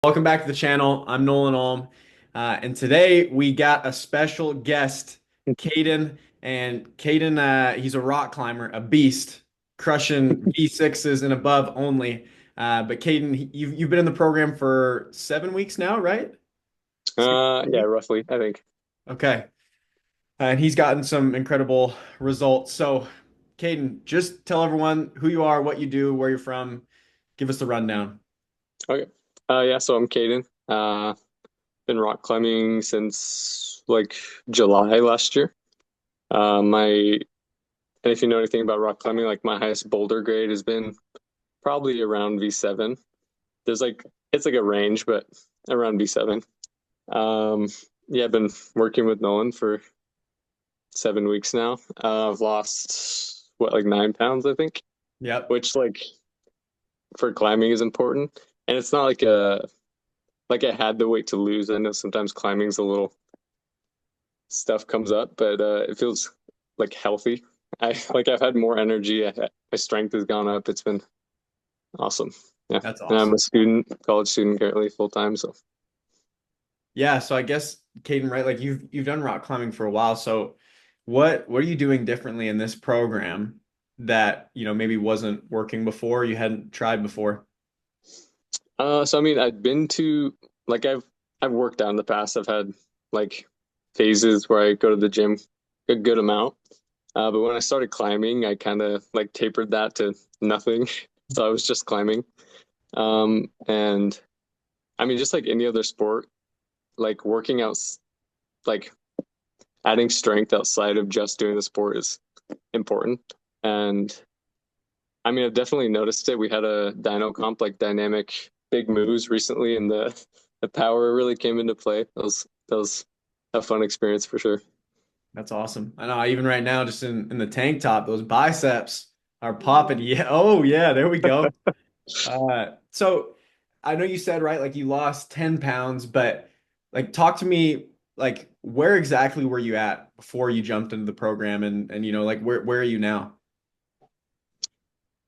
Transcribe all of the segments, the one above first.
Welcome back to the channel. I'm Nolan Ulm, and today we got a special guest, Kadin. And Kadin, he's a rock climber, a beast, crushing V6s and above only. But Kadin, you've been in the program for 7 weeks now, right? Yeah, roughly, I think. Okay, and he's gotten some incredible results. So, Kadin, just tell everyone who you are, what you do, where you're from. Give us the rundown. Okay. Yeah, so I'm Kadin. Been rock climbing since like July last year. And if you know anything about rock climbing, like my highest boulder grade has been probably around V7. There's like it's like a range, but around V7. Um, yeah, I've been working with Nolan for 7 weeks now. I've lost what, like 9 pounds, I think, Yep. which like for climbing is important. And it's not like I had the weight to lose. I know sometimes climbing's a little stuff comes up, but it feels like healthy. I've had more energy. My strength has gone up. It's been awesome. Yeah, That's and I'm a awesome. student, college student currently, full time. So Yeah, so I guess Caden, right? Like you've done rock climbing for a while. So what are you doing differently in this program that, maybe wasn't working before, you hadn't tried before? so I mean, I've been to like I've worked out in the past. I've had like phases where I go to the gym a good amount. But when I started climbing, I kind of like tapered that to nothing. So I was just climbing. And I mean, just like any other sport, like working out, like adding strength outside of just doing the sport is important. And I mean, I've definitely noticed it. We had a dyno comp, like dynamic big moves recently, and the power really came into play. That was a fun experience for sure. That's awesome. I know even right now, just in the tank top, those biceps are popping. Yeah. Oh yeah, there we go. So I know you said, right, like you lost 10 pounds, but like talk to me, like where exactly were you at before you jumped into the program and like where are you now?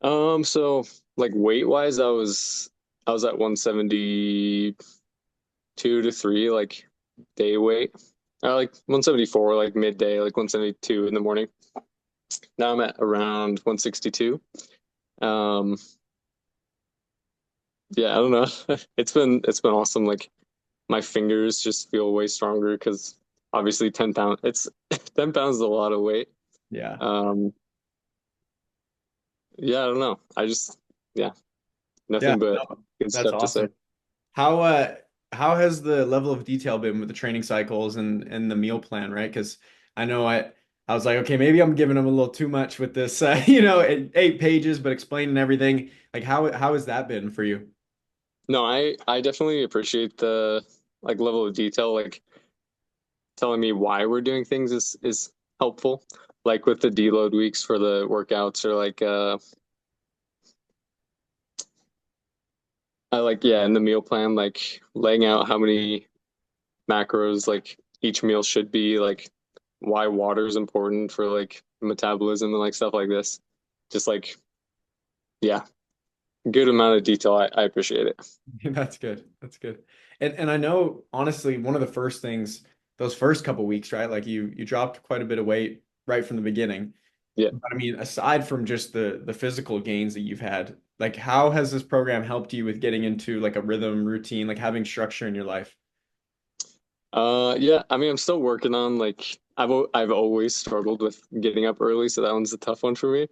So like weight wise, I was at 172 to 3, like day weight. Like 174, like midday, like 172 in the morning. Now I'm at around 162. Um, yeah, I don't know. It's been awesome. Like my fingers just feel way stronger because obviously 10 pounds, it's 10 pounds is a lot of weight. Yeah. Um, yeah, I don't know. Yeah, Yeah. nothing but No, good that's stuff to say. awesome. How uh how has the level of detail been with the training cycles and the meal plan, right? Because I know I was like, okay, maybe I'm giving them a little too much with this, 8 pages, but explaining everything. Like how has that been for you? No, I definitely appreciate the like level of detail. Like telling me why we're doing things is helpful. Like with the deload weeks for the workouts, or like I like, yeah, in the meal plan, like laying out how many macros like each meal should be, like why water is important for like metabolism and like stuff like this. Just like, yeah, good amount of detail. I appreciate it. That's good. That's good. And I know honestly, one of the first things, those first couple weeks, right? Like you dropped quite a bit of weight right from the beginning. Yeah. But I mean, aside from just the physical gains that you've had, like how has this program helped you with getting into like a rhythm routine, like having structure in your life? Yeah, I mean, I'm still working on like I've always struggled with getting up early, so that one's a tough one for me.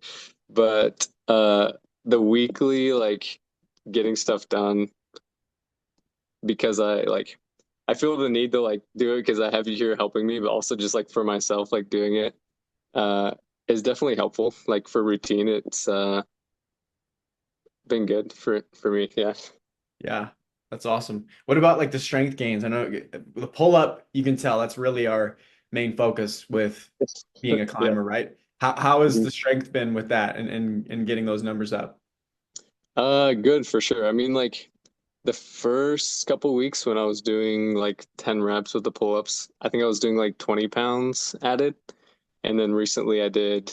But the weekly like getting stuff done because I feel the need to like do it because I have you here helping me, but also just like for myself, like doing it uh is definitely helpful. Like for routine, it's been good for me. Yeah. Yeah, that's awesome. What about like the strength gains? I know the pull up, you can tell that's really our main focus with being a Yeah. climber, right? How has the strength been with that and getting those numbers up? Good for sure. I mean, like the first couple weeks when I was doing like 10 reps with the pull-ups, I think I was doing like 20 pounds added. And then recently I did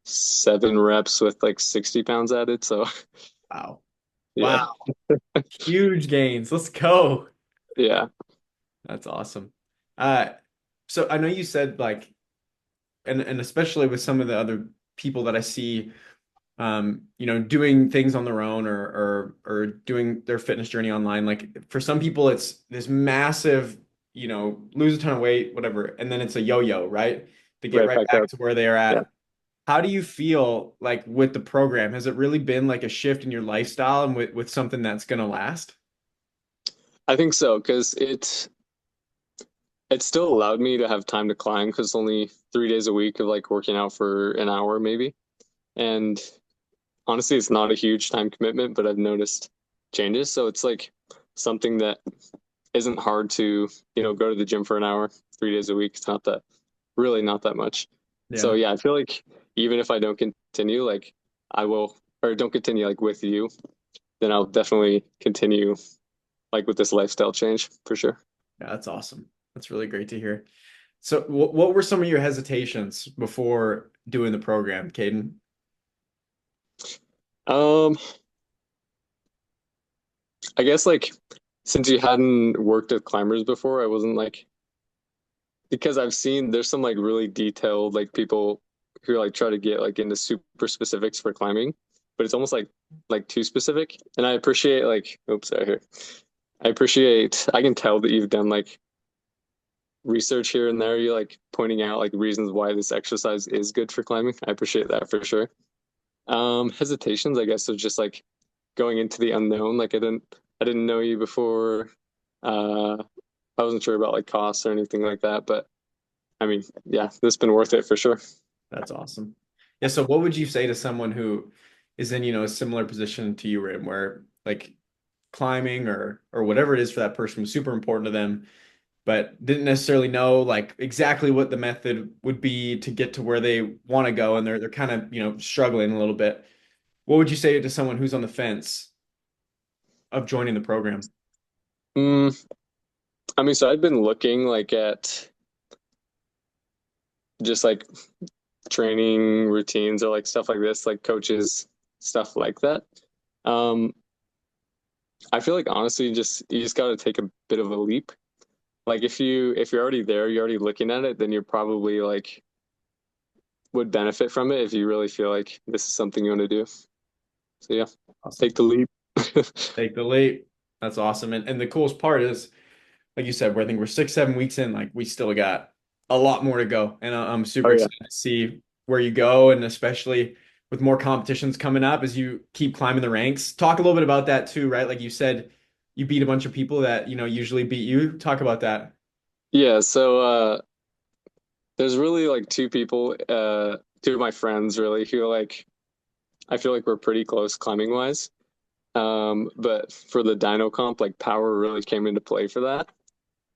7 reps with like 60 pounds added. So Wow. Yeah. Wow. Huge gains. Let's go. Yeah. That's awesome. Uh, so I know you said like, and especially with some of the other people that I see, doing things on their own or doing their fitness journey online. Like for some people, it's this massive, lose a ton of weight, whatever, and then it's a yo-yo, right? To get Right right back back up. to where they are Yeah. at. How do you feel like with the program? Has it really been like a shift in your lifestyle and with something that's gonna last? I think so, because it still allowed me to have time to climb because only 3 days a week of like working out for an hour maybe. And honestly, it's not a huge time commitment, but I've noticed changes. So it's like something that isn't hard to, go to the gym for an hour, 3 days a week. It's not that really not that much. So Yeah, yeah, I feel like even if I don't continue, like I will, or don't continue like with you, then I'll definitely continue like with this lifestyle change for sure. yeah, that's awesome. That's really great to hear. So, what were some of your hesitations before doing the program, Caden? Um, I guess like since you hadn't worked with climbers before, I wasn't like because I've seen there's some like really detailed like people who like try to get like into super specifics for climbing, but it's almost like too specific. And I appreciate like oops, sorry here. I appreciate I can tell that you've done like research here and there. You're like pointing out like reasons why this exercise is good for climbing. I appreciate that for sure. Hesitations, I guess, are just like going into the unknown. Like I didn't know you before. Uh, I wasn't sure about like costs or anything like that, but I mean, yeah, it's been worth it for sure. That's awesome. Yeah, so what would you say to someone who is in, a similar position to you were in, where like climbing or whatever it is for that person was super important to them, but didn't necessarily know like exactly what the method would be to get to where they want to go, and they're kind of, struggling a little bit. What would you say to someone who's on the fence of joining the program? Mm, I mean, so I've been looking like at just like training routines or like stuff like this, like coaches, stuff like that. Um, I feel like honestly, just you just got to take a bit of a leap. Like if you're already there, you're already looking at it, then you're probably like would benefit from it if you really feel like this is something you want to do. So yeah, Awesome. take the leap. Take the leap. That's awesome. And the coolest part is, like you said, I think we're 6, 7 weeks in, like we still got a lot more to go. And I'm Oh super yeah. excited to see where you go, and especially with more competitions coming up as you keep climbing the ranks. Talk a little bit about that too, right? Like you said, you beat a bunch of people that, usually beat you. Talk about that. Yeah, so there's really like two of my friends really who like I feel like we're pretty close climbing wise. But for the dyno comp, like power really came into play for that.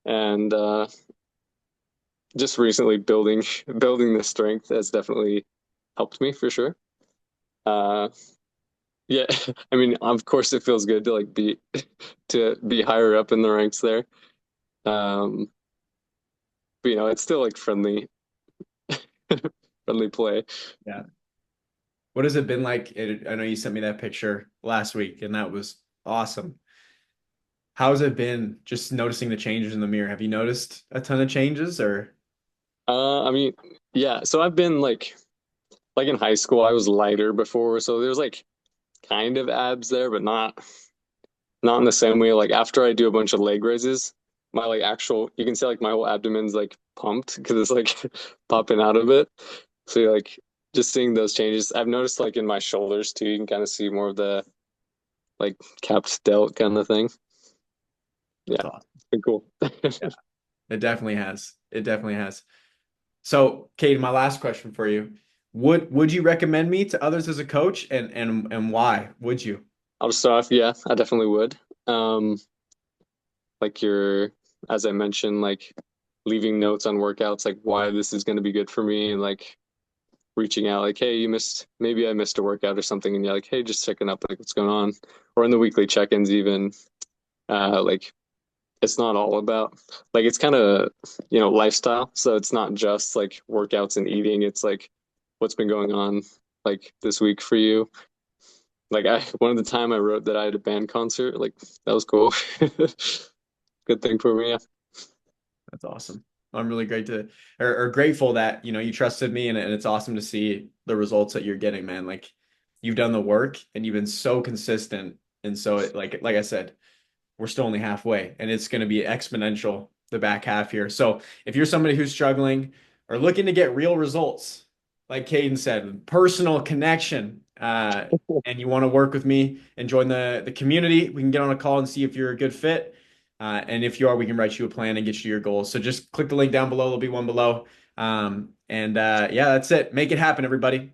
And just recently building the strength has definitely helped me for sure. Uh yeah, I mean, of course it feels good to like be to be higher up in the ranks there. Um, but it's still like friendly play. Yeah. What has it been like? I know you sent me that picture last week, and that was awesome. How's it been just noticing the changes in the mirror? Have you noticed a ton of changes or? I mean, yeah, so I've been like in high school, I was lighter before, so there's like kind of abs there, but not in the same way. Like after I do a bunch of leg raises, my like actual you can see like my whole abdomen's like pumped because it's like popping out of it. So you're like just seeing those changes. I've noticed like in my shoulders too, you can kind of see more of the like capped delt kind of thing. That's Yeah, awesome. it's been cool. Yeah, it definitely has. It definitely has. So, Kate, my last question for you. Would you recommend me to others as a coach, and why would you? I'll start off, yeah, I definitely would. Um, like as I mentioned, like leaving notes on workouts, like why this is going to be good for me, and like reaching out, like, hey, maybe I missed a workout or something, and you're like, hey, just checking up, like what's going on, or in the weekly check-ins, even, like it's not all about like it's kind of lifestyle, so it's not just like workouts and eating. It's like what's been going on like this week for you, Like one of the time I wrote that I had a band concert, like that was cool. Good thing for me. Yeah. That's awesome. I'm really great to or grateful that you trusted me, and it's awesome to see the results that you're getting, man. Like you've done the work and you've been so consistent. And so like I said, we're still only halfway and it's going to be exponential the back half here. So if you're somebody who's struggling or looking to get real results, like Caden said, personal connection, and you want to work with me and join the community, we can get on a call and see if you're a good fit. And if you are, we can write you a plan and get you to your goals. So just click the link down below. There'll be one below. And yeah, that's it. Make it happen, everybody.